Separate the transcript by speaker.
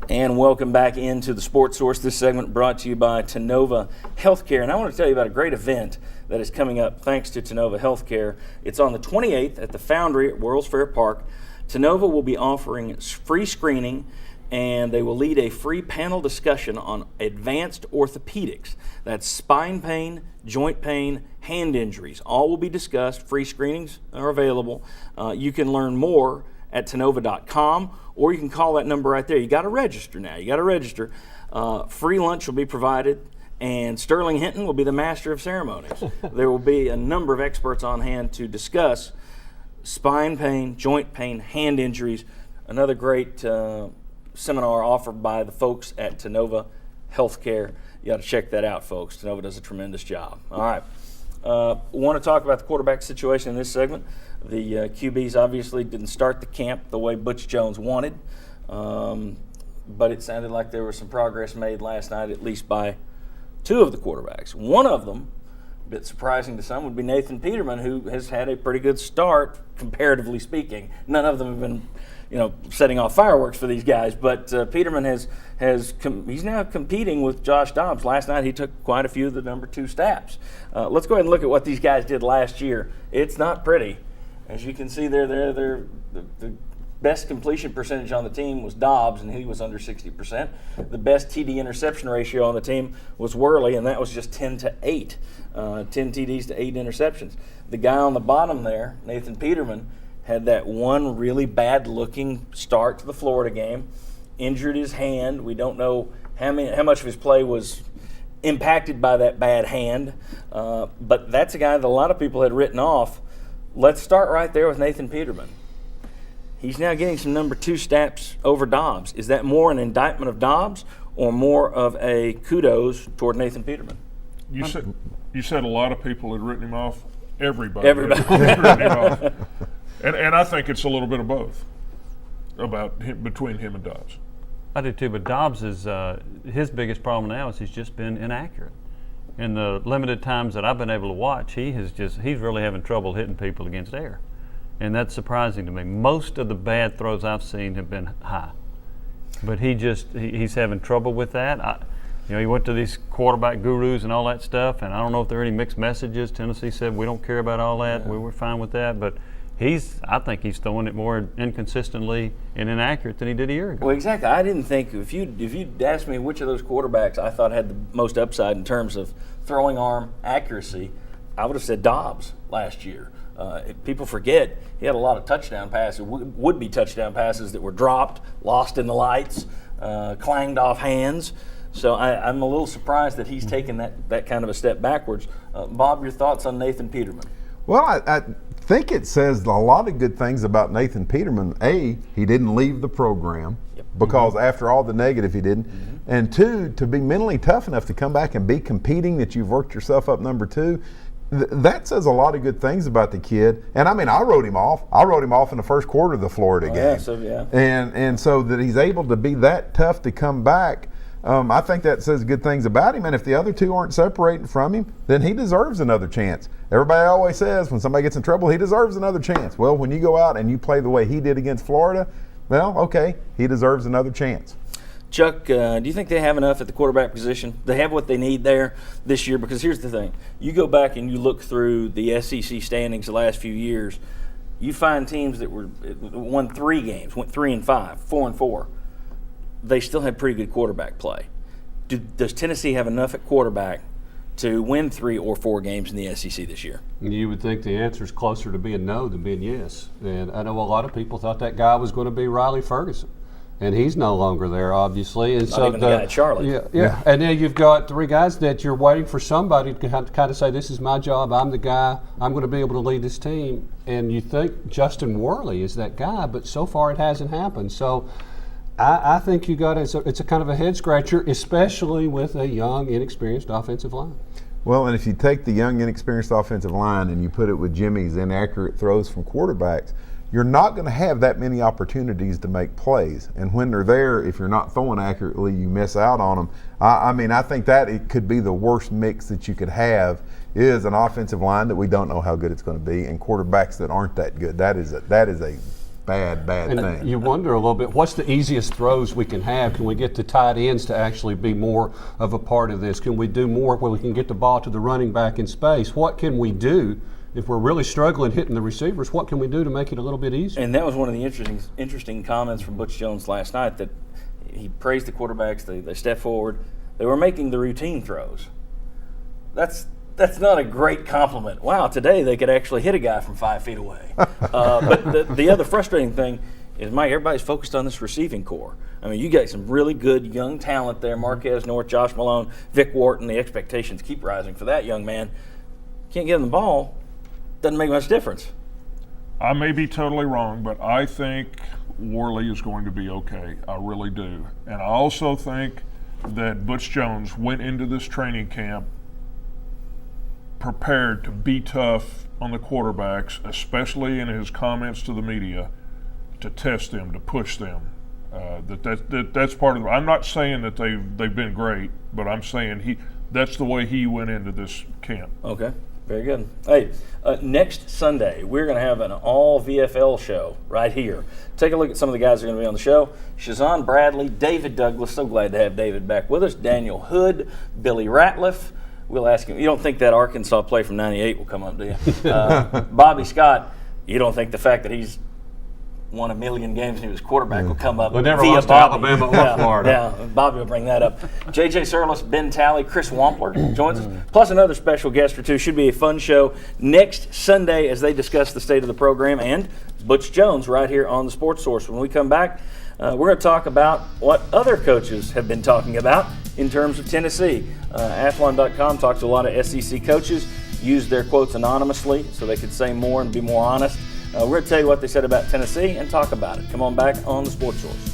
Speaker 1: And welcome back into the Sports Source. This segment brought to you by Tennova Healthcare. And I want to tell you about a great event that is coming up thanks to Tennova Healthcare. It's on the 28th at the Foundry at World's Fair Park. Tennova will be offering free screening, and they will lead a free panel discussion on advanced orthopedics. That's spine pain, joint pain, hand injuries. All will be discussed. Free screenings are available. You can learn more at Tennova.com, or you can call that number right there. You got to register now. You got to register. Free lunch will be provided, and Sterling Hinton will be the master of ceremonies. There will be a number of experts on hand to discuss spine pain, joint pain, hand injuries. Another great seminar offered by the folks at Tennova Healthcare. You got to check that out, folks. Tennova does a tremendous job. All right. Want to talk about the quarterback situation in this segment. The QBs obviously didn't start the camp the way Butch Jones wanted, but it sounded like there was some progress made last night, at least by two of the quarterbacks. One of them, a bit surprising to some, would be Nathan Peterman, who has had a pretty good start, comparatively speaking. None of them have been, setting off fireworks for these guys, but Peterman he's now competing with Josh Dobbs. Last night he took quite a few of the number 2 snaps. Let's go ahead and look at what these guys did last year. It's not pretty. As you can see there, the best completion percentage on the team was Dobbs, and he was under 60%. The best TD interception ratio on the team was Worley, and that was just 10-8. 10 TDs to 8 interceptions. The guy on the bottom there, Nathan Peterman, had that one really bad-looking start to the Florida game, injured his hand. We don't know how much of his play was impacted by that bad hand, but that's a guy that a lot of people had written off. Let's start right there with Nathan Peterman. He's now getting some number 2 snaps over Dobbs. Is that more an indictment of Dobbs or more of a kudos toward Nathan Peterman?
Speaker 2: You said a lot of people had written him off. Everybody.
Speaker 1: Had written
Speaker 2: him off. And I think it's a little bit of both between him and Dobbs.
Speaker 3: I do too, but Dobbs is his biggest problem now is he's just been inaccurate. In the limited times that I've been able to watch, he's really having trouble hitting people against air. And that's surprising to me. Most of the bad throws I've seen have been high. But he's having trouble with that. He went to these quarterback gurus and all that stuff, and I don't know if there are any mixed messages. Tennessee said we don't care about all that. Yeah. We were fine with that, but I think he's throwing it more inconsistently and inaccurate than he did a year ago.
Speaker 1: Well, exactly. I didn't think if you'd asked me which of those quarterbacks I thought had the most upside in terms of throwing arm accuracy, I would have said Dobbs last year. People forget he had a lot of touchdown passes, would-be touchdown passes that were dropped, lost in the lights, clanged off hands. So I'm a little surprised that he's taken that kind of a step backwards. Bob, your thoughts on Nathan Peterman?
Speaker 4: Well, I think it says a lot of good things about Nathan Peterman. A, he didn't leave the program because after all the negative he didn't. And 2, to be mentally tough enough to come back and be competing, that you've worked yourself up number 2. That says a lot of good things about the kid. And I mean, I wrote him off. I wrote him off in the first quarter of the Florida game. And so that he's able to be that tough to come back, I think that says good things about him. And if the other 2 aren't separating from him, then he deserves another chance. Everybody always says when somebody gets in trouble, he deserves another chance. Well, when you go out and you play the way he did against Florida, well, okay, he deserves another chance.
Speaker 1: Chuck, do you think they have enough at the quarterback position? They have what they need there this year? Because here's the thing. You go back and you look through the SEC standings the last few years, you find teams that won 3 games, went 3-5, 4-4. They still had pretty good quarterback play. Does Tennessee have enough at quarterback to win 3 or 4 games in the SEC this year?
Speaker 5: You would think the answer is closer to being no than being yes. And I know a lot of people thought that guy was going to be Riley Ferguson. And he's no longer there, obviously. And
Speaker 1: Not even the guy at Charlotte.
Speaker 5: Yeah. And then you've got 3 guys that you're waiting for somebody to kind of say, this is my job, I'm the guy, I'm going to be able to lead this team. And you think Justin Worley is that guy, but so far it hasn't happened. So I think it's a kind of a head scratcher, especially with a young, inexperienced offensive line.
Speaker 4: Well, and if you take the young, inexperienced offensive line and you put it with Jimmy's inaccurate throws from quarterbacks, you're not going to have that many opportunities to make plays. And when they're there, if you're not throwing accurately, you miss out on them. I think that it could be the worst mix that you could have is an offensive line that we don't know how good it's going to be and quarterbacks that aren't that good. That is a bad
Speaker 5: And
Speaker 4: thing.
Speaker 5: you wonder a little bit, what's the easiest throws we can have? Can we get the tight ends to actually be more of a part of this? Can we do more where we can get the ball to the running back in space? What can we do if we're really struggling hitting the receivers? What can we do to make it a little bit easier?
Speaker 1: And that was one of the interesting comments from Butch Jones last night, that he praised the quarterbacks. They stepped forward. They were making the routine throws. That's not a great compliment. Wow, today they could actually hit a guy from 5 feet away. But the other frustrating thing is, Mike, everybody's focused on this receiving core. I mean, you got some really good young talent there. Marquez North, Josh Malone, Vic Wharton. The expectations keep rising for that young man. Can't get him the ball. Doesn't make much difference.
Speaker 2: I may be totally wrong, but I think Worley is going to be okay. I really do. And I also think that Butch Jones went into this training camp prepared to be tough on the quarterbacks, especially in his comments to the media, to test them, to push them. That's part of it. I'm not saying that they've been great, but I'm saying that's the way he went into this camp.
Speaker 1: Okay, very good. Hey, next Sunday we're going to have an all VFL show right here. Take a look at some of the guys that are going to be on the show. Shazan Bradley, David Douglas. So glad to have David back with us. Daniel Hood, Billy Ratliff. We'll ask him. You don't think that Arkansas play from '98 will come up, do you? Bobby Scott. You don't think the fact that he's won 1 million games and he was quarterback will come up?
Speaker 5: But never
Speaker 1: via
Speaker 5: lost to
Speaker 1: Bobby.
Speaker 5: Alabama or
Speaker 1: Yeah,
Speaker 5: Florida.
Speaker 1: Yeah, Bobby will bring that up. J.J. Surlis, Ben Talley, Chris Wampler joins us, plus another special guest or two. Should be a fun show next Sunday as they discuss the state of the program, and Butch Jones right here on the Sports Source. When we come back, we're going to talk about what other coaches have been talking about in terms of Tennessee. Athlon.com talks to a lot of SEC coaches, used their quotes anonymously so they could say more and be more honest. We're going to tell you what they said about Tennessee and talk about it. Come on back on the Sports Source.